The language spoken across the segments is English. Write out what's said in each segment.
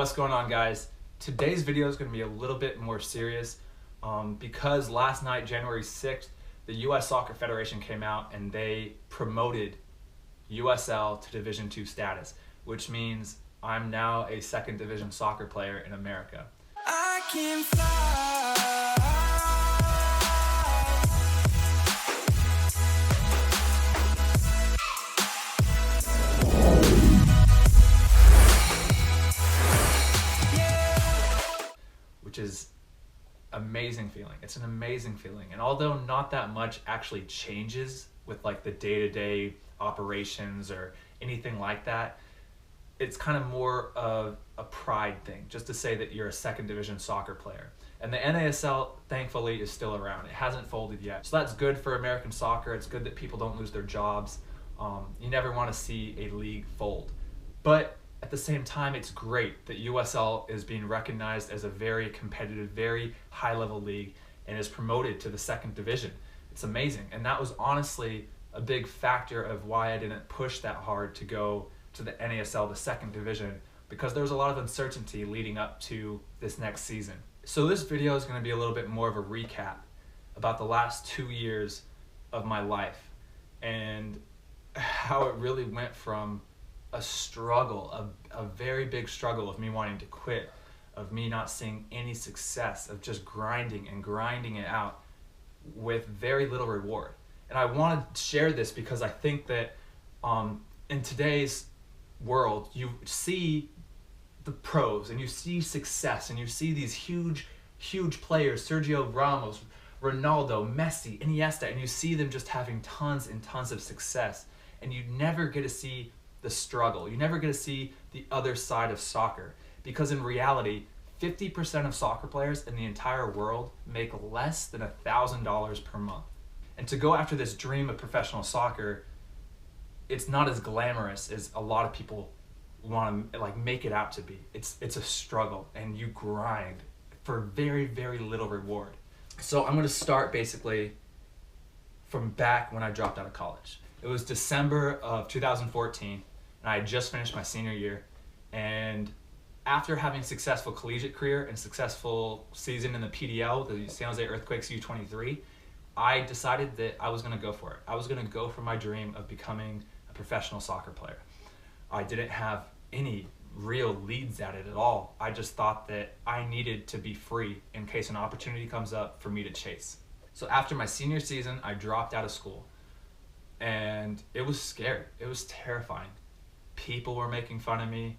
What's going on, guys? Today's video is going to be a little bit more serious because last night, January 6th, the U.S. Soccer Federation came out and they promoted USL to Division II status, which means I'm now a second division soccer player in America. I can fly. Which is amazing feeling. It's an amazing feeling. And although not that much actually changes with like the day-to-day operations or anything like that, it's kind of more of a pride thing, just to say that you're a second division soccer player. And the NASL, thankfully, is still around. It hasn't folded yet. So that's good for American soccer. It's good that people don't lose their jobs. You never want to see a league fold. But at the same time, it's great that USL is being recognized as a very competitive, very high-level league and is promoted to the second division. It's amazing. And that was honestly a big factor of why I didn't push that hard to go to the NASL, the second division, because there was a lot of uncertainty leading up to this next season. So this video is going to be a little bit more of a recap about the last 2 years of my life and how it really went from a struggle, a very big struggle of me wanting to quit, of me not seeing any success, of just grinding it out with very little reward. And I want to share this because I think that in today's world, you see the pros and you see success and you see these huge players, Sergio Ramos, Ronaldo, Messi, Iniesta, and you see them just having tons and tons of success, and you never get to see the struggle. You never get to see the other side of soccer, because in reality, 50% of soccer players in the entire world make less than $1,000 per month. And to go after this dream of professional soccer, it's not as glamorous as a lot of people want to like make it out to be. It's a struggle, and you grind for very, very little reward. So I'm going to start basically from back when I dropped out of college. It was December of 2014. And I had just finished my senior year, and after having a successful collegiate career and successful season in the PDL, the San Jose Earthquakes U23, I decided that I was going to go for it. I was going to go for my dream of becoming a professional soccer player. I didn't have any real leads at it at all. I just thought that I needed to be free in case an opportunity comes up for me to chase. So after my senior season, I dropped out of school, and it was scary. It was terrifying. People were making fun of me.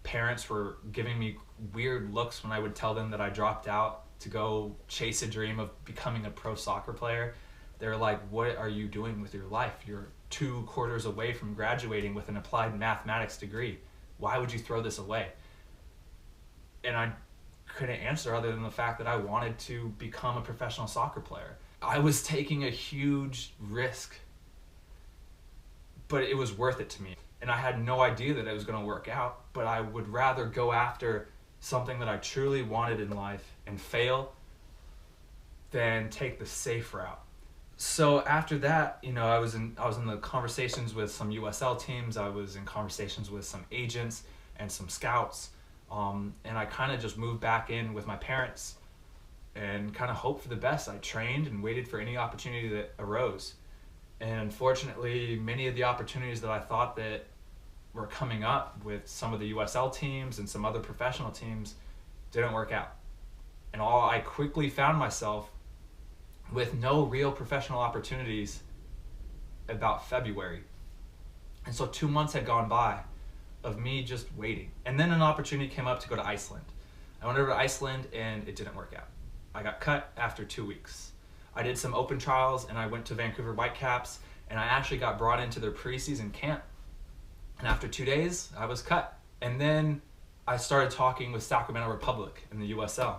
Parents were giving me weird looks when I would tell them that I dropped out to go chase a dream of becoming a pro soccer player. They're like, what are you doing with your life? You're 2 quarters away from graduating with an applied mathematics degree. Why would you throw this away? And I couldn't answer other than the fact that I wanted to become a professional soccer player. I was taking a huge risk, but it was worth it to me. And I had no idea that it was going to work out, but I would rather go after something that I truly wanted in life and fail than take the safe route. So after that, I was in the conversations with some USL teams. I was in conversations with some agents and some scouts, and I kind of just moved back in with my parents and kind of hoped for the best. I trained and waited for any opportunity that arose. And unfortunately, many of the opportunities that I thought that were coming up with some of the USL teams and some other professional teams didn't work out. And I quickly found myself with no real professional opportunities about February. And so 2 months had gone by of me just waiting. And then an opportunity came up to go to Iceland. I went over to Iceland and it didn't work out. I got cut after 2 weeks. I did some open trials and I went to Vancouver Whitecaps, and I actually got brought into their preseason camp. And after 2 days, I was cut. And then I started talking with Sacramento Republic in the USL.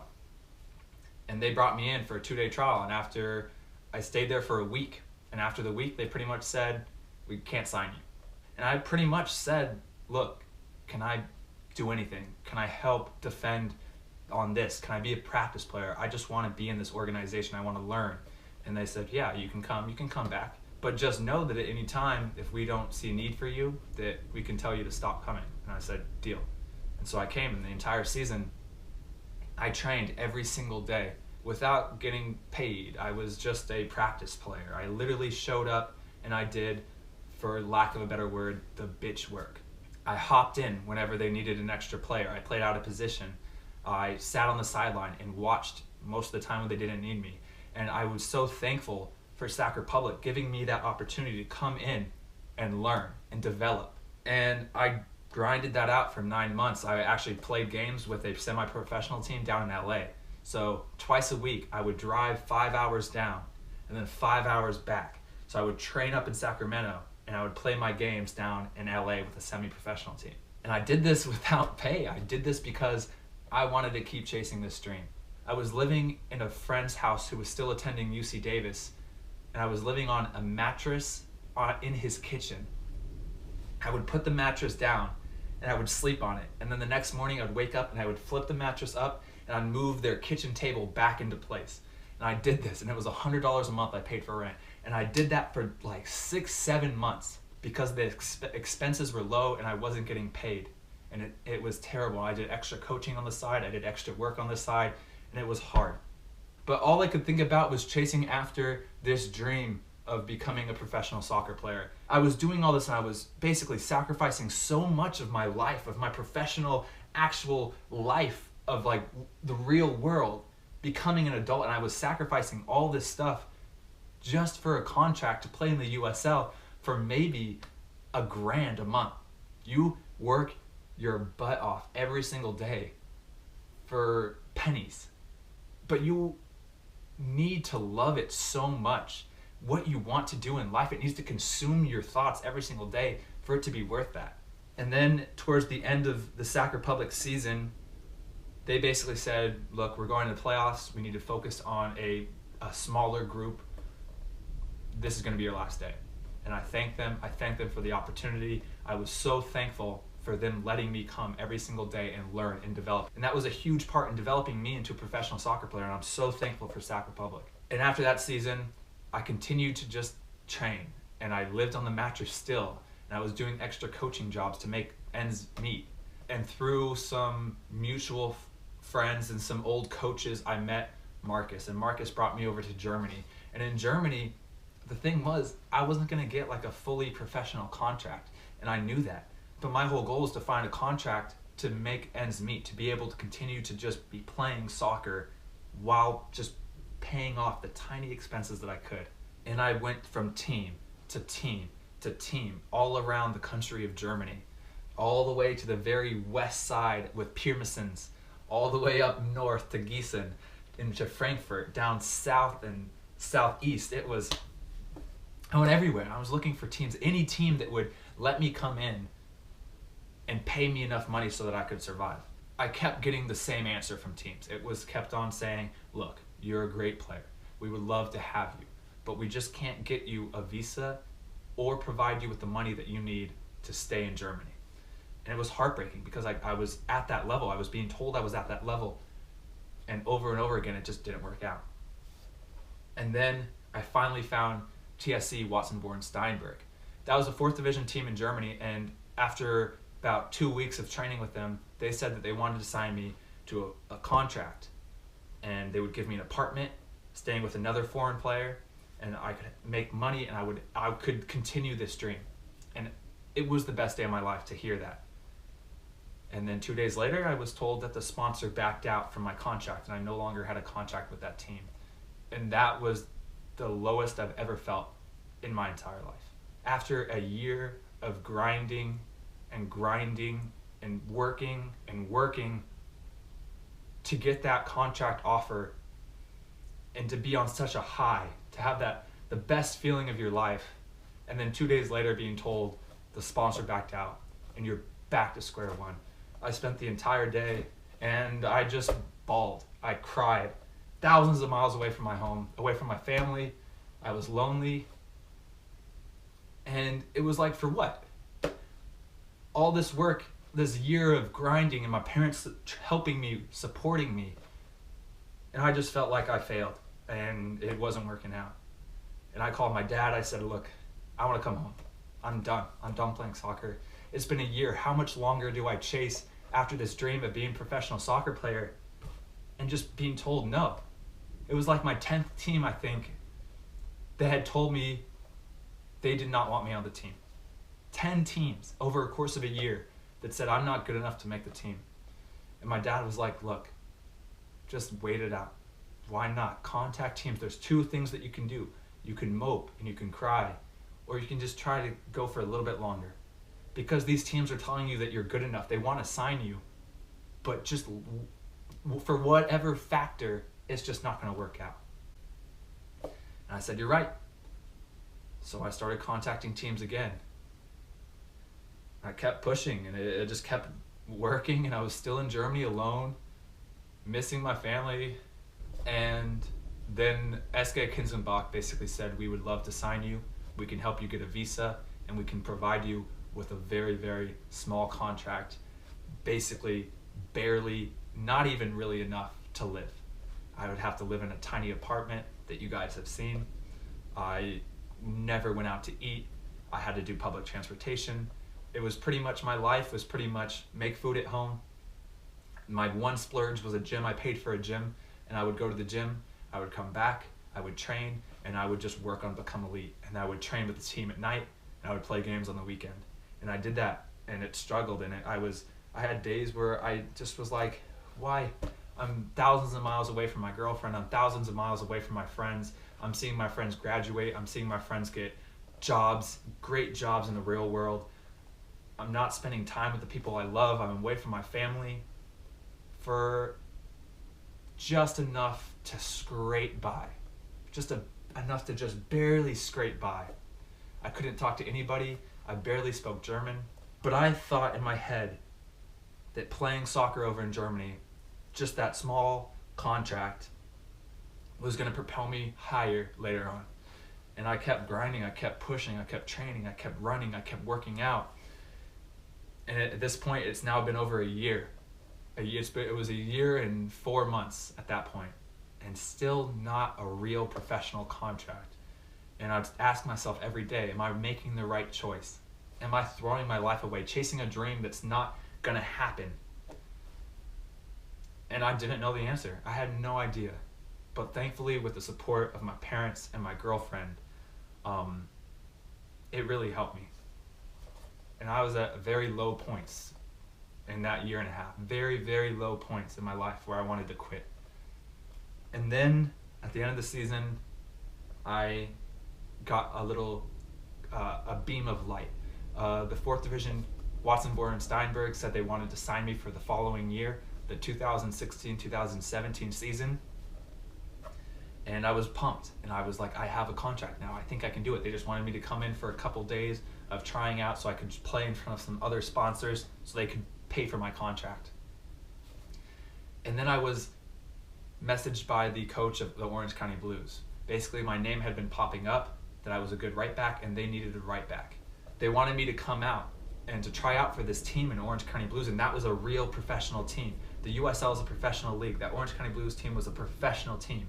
And they brought me in for a 2-day trial. And after I stayed there for a week, and after the week, they pretty much said, we can't sign you. And I pretty much said, look, can I do anything? Can I help defend on this? Can I be a practice player? I just want to be in this organization. I want to learn. And they said, yeah, you can come back. But just know that at any time, if we don't see a need for you, that we can tell you to stop coming. And I said, deal. And so I came, and the entire season I trained every single day without getting paid. I was just a practice player. I literally showed up and I did, for lack of a better word, the bitch work. I hopped in whenever they needed an extra player. I played out of position. I sat on the sideline and watched most of the time when they didn't need me. And I was so thankful for Sac Republic giving me that opportunity to come in and learn and develop. And I grinded that out for 9 months. I actually played games with a semi-professional team down in LA. So twice a week, I would drive 5 hours down and then 5 hours back. So I would train up in Sacramento and I would play my games down in LA with a semi-professional team. And I did this without pay. I did this because I wanted to keep chasing this dream. I was living in a friend's house who was still attending UC Davis, and I was living on a mattress in his kitchen. I would put the mattress down and I would sleep on it. And then the next morning I would wake up and I would flip the mattress up and I'd move their kitchen table back into place. And I did this, and it was $100 a month I paid for rent. And I did that for like 6-7 months because the expenses were low and I wasn't getting paid. And it was terrible. I did extra coaching on the side, I did extra work on the side, and it was hard. But all I could think about was chasing after this dream of becoming a professional soccer player. I was doing all this and I was basically sacrificing so much of my life, of my professional, actual life, of like the real world, becoming an adult, and I was sacrificing all this stuff just for a contract to play in the USL for maybe $1,000 a month. You work your butt off every single day for pennies, but you need to love it so much. What you want to do in life, it needs to consume your thoughts every single day for it to be worth that. And then towards the end of the Sac Republic season, they basically said, look, we're going to the playoffs. We need to focus on a smaller group. This is going to be your last day. And I thank them. I thank them for the opportunity. I was so thankful for them letting me come every single day and learn and develop. And that was a huge part in developing me into a professional soccer player. And I'm so thankful for Sac Republic. And after that season, I continued to just train. And I lived on the mattress still. And I was doing extra coaching jobs to make ends meet. And through some mutual friends and some old coaches, I met Marcus. And Marcus brought me over to Germany. And in Germany, the thing was, I wasn't going to get like a fully professional contract. And I knew that. But my whole goal was to find a contract to make ends meet, to be able to continue to just be playing soccer while just paying off the tiny expenses that I could. And I went from team to team to team all around the country of Germany, all the way to the very west side with Pirmasens, all the way up north to Gießen, into Frankfurt, down south and southeast. I went everywhere. I was looking for teams, any team that would let me come in and pay me enough money so that I could survive. I kept getting the same answer from teams. It was kept on saying, look, you're a great player. We would love to have you, but we just can't get you a visa or provide you with the money that you need to stay in Germany. And it was heartbreaking because I was at that level. I was being told I was at that level. And over again, it just didn't work out. And then I finally found TSC Watson-Born-Steinberg. That was a 4th division team in Germany, and after about 2 weeks of training with them, they said that they wanted to sign me to a contract, and they would give me an apartment, staying with another foreign player, and I could make money, and I could continue this dream. And it was the best day of my life to hear that. And then 2 days later, I was told that the sponsor backed out from my contract, and I no longer had a contract with that team. And that was the lowest I've ever felt in my entire life. After a year of grinding and working to get that contract offer and to be on such a high, to have the best feeling of your life, and then 2 days later being told the sponsor backed out and you're back to square one. I spent the entire day and I just bawled. I cried. Thousands of miles away from my home, away from my family. I was lonely. And it was like, for what? All this work, this year of grinding, and my parents helping me, supporting me. And I just felt like I failed and it wasn't working out. And I called my dad. I said, look, I want to come home. I'm done. I'm done playing soccer. It's been a year. How much longer do I chase after this dream of being a professional soccer player and just being told no. It was like my 10th team, I think, that had told me they did not want me on the team. 10 teams over a course of a year that said I'm not good enough to make the team. And my dad was like, look, just wait it out. Why not? Contact teams. There's two things that you can do. You can mope and you can cry, or you can just try to go for a little bit longer. Because these teams are telling you that you're good enough. They want to sign you, but just for whatever factor, it's just not going to work out. And I said, you're right. So I started contacting teams again. I kept pushing, and it just kept working, and I was still in Germany alone, missing my family. And then SG Kinzenbach basically said, we would love to sign you. We can help you get a visa, and we can provide you with a very, very small contract, basically barely, not even really enough to live. I would have to live in a tiny apartment that you guys have seen. I never went out to eat. I had to do public transportation. It was pretty much, my life was pretty much make food at home. My one splurge was a gym. I paid for a gym, and I would go to the gym. I would come back, I would train, and I would just work on become elite. And I would train with the team at night, and I would play games on the weekend. And I did that, and it struggled, and I had days where I just was like, why? I'm thousands of miles away from my girlfriend. I'm thousands of miles away from my friends. I'm seeing my friends graduate. I'm seeing my friends get jobs, great jobs in the real world. I'm not spending time with the people I love. I'm away from my family for just enough to scrape by. Enough to just barely scrape by. I couldn't talk to anybody. I barely spoke German. But I thought in my head that playing soccer over in Germany, just that small contract, was going to propel me higher later on. And I kept grinding, I kept pushing, I kept training, I kept running, I kept working out. And at this point, it's now been over a year. It was a year and 4 months at that point, and still not a real professional contract. And I'd ask myself every day, am I making the right choice? Am I throwing my life away, chasing a dream that's not going to happen? And I didn't know the answer. I had no idea. But thankfully, with the support of my parents and my girlfriend, it really helped me. And I was at very low points in that year and a half. Very, very low points in my life where I wanted to quit. And then at the end of the season, I got a beam of light. The 4th Division, Watsonborn and Steinberg said they wanted to sign me for the following year, the 2016-2017 season. And I was pumped, and I was like, I have a contract now. I think I can do it. They just wanted me to come in for a couple days of trying out so I could play in front of some other sponsors so they could pay for my contract. And then I was messaged by the coach of the Orange County Blues. Basically, my name had been popping up, that I was a good right back, and they needed a right back. They wanted me to come out and to try out for this team in Orange County Blues, and that was a real professional team. The USL is a professional league. That Orange County Blues team was a professional team.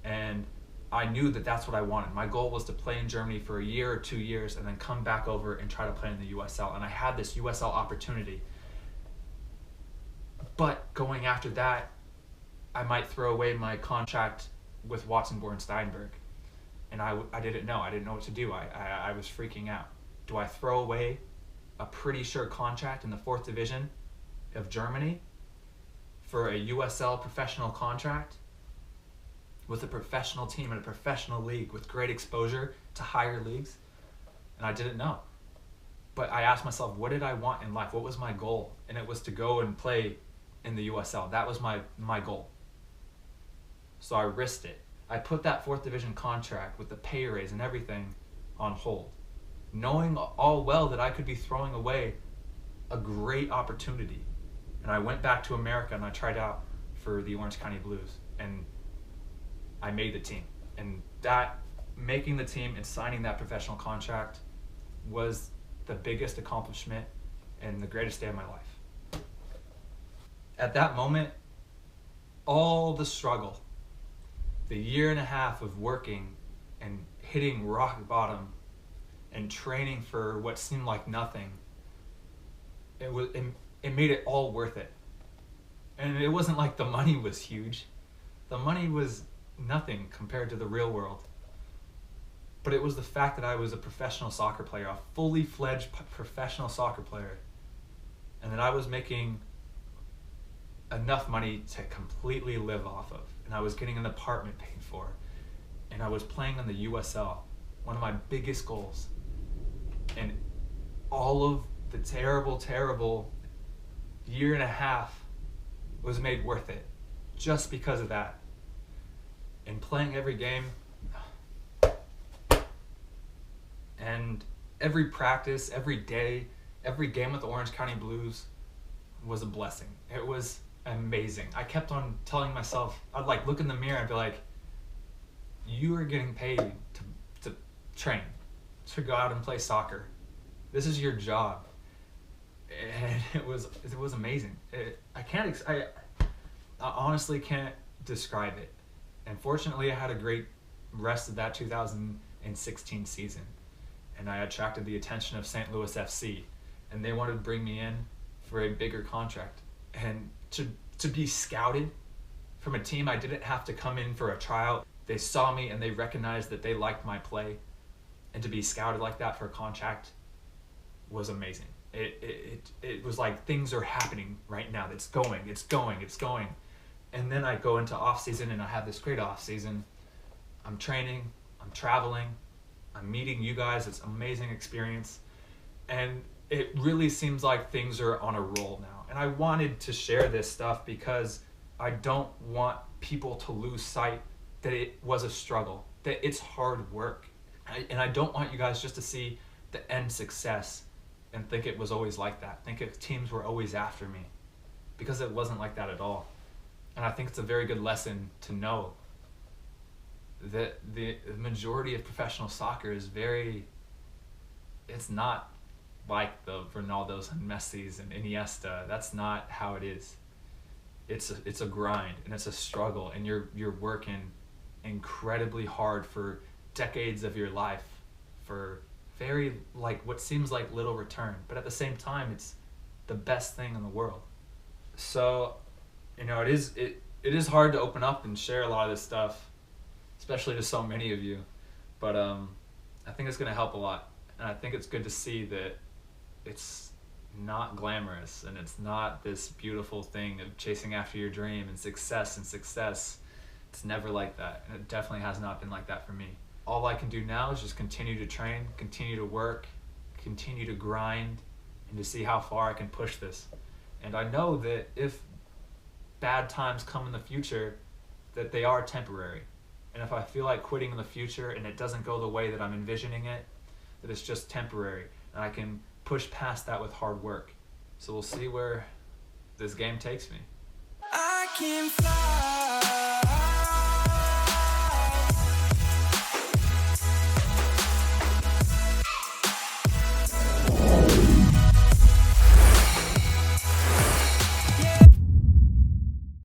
And I knew that that's what I wanted. My goal was to play in Germany for a year or 2 years and then come back over and try to play in the USL. And I had this USL opportunity. But going after that, I might throw away my contract with Watsonborn Steinberg. And I didn't know. I didn't know what to do. I was freaking out. Do I throw away a pretty sure contract in the 4th Division of Germany for a USL professional contract with a professional team in a professional league with great exposure to higher leagues? And I didn't know. But I asked myself, what did I want in life? What was my goal? And it was to go and play in the USL. That was my goal. So I risked it. I put that 4th Division contract with the pay raise and everything on hold, knowing all well that I could be throwing away a great opportunity. And I went back to America and I tried out for the Orange County Blues, and I made the team. And that, making the team and signing that professional contract, was the biggest accomplishment and the greatest day of my life. At that moment, all the struggle, the year and a half of working and hitting rock bottom and training for what seemed like nothing, it made it all worth it. And it wasn't like the money was huge. The money was nothing compared to the real world. But it was the fact that I was a professional soccer player, a fully fledged professional soccer player, and that I was making enough money to completely live off of. And I was getting an apartment paid for. And I was playing in the USL, one of my biggest goals. And all of the terrible year and a half was made worth it just because of that. And playing every game and every practice, every day, every game with the Orange County Blues was a blessing. It was amazing. I kept on telling myself, I'd like look in the mirror and be like, you are getting paid to train, to go out and play soccer. This is your job. And it was amazing. I honestly can't describe it. And fortunately, I had a great rest of that 2016 season. And I attracted the attention of St. Louis FC. And they wanted to bring me in for a bigger contract. And to be scouted from a team, I didn't have to come in for a tryout. They saw me and they recognized that they liked my play. And to be scouted like that for a contract was amazing. It was like things are happening right now. It's going. And then I go into off-season and I have this great off-season. I'm training, I'm traveling, I'm meeting you guys. It's an amazing experience. And it really seems like things are on a roll now. And I wanted to share this stuff because I don't want people to lose sight that it was a struggle, that it's hard work. And I don't want you guys just to see the end success and think it was always like that. Think teams were always after me, because it wasn't like that at all. And I think it's a very good lesson to know that the majority of professional soccer is it's not like the Ronaldos and Messis and Iniesta. That's not how it is. It's a grind and it's a struggle, and you're working incredibly hard for decades of your life for very like what seems like little return, but at the same time it's the best thing in the world. So it is hard to open up and share a lot of this stuff, especially to so many of you, but I think it's going to help a lot. And I think it's good to see that it's not glamorous and it's not this beautiful thing of chasing after your dream and success. It's never like that, and it definitely has not been like that for me. All I can do now is just continue to train, continue to work, continue to grind, and to see how far I can push this. And I know that if bad times come in the future, that they are temporary. And if I feel like quitting in the future and it doesn't go the way that I'm envisioning it, that it's just temporary, and I can push past that with hard work. So we'll see where this game takes me. I can fly.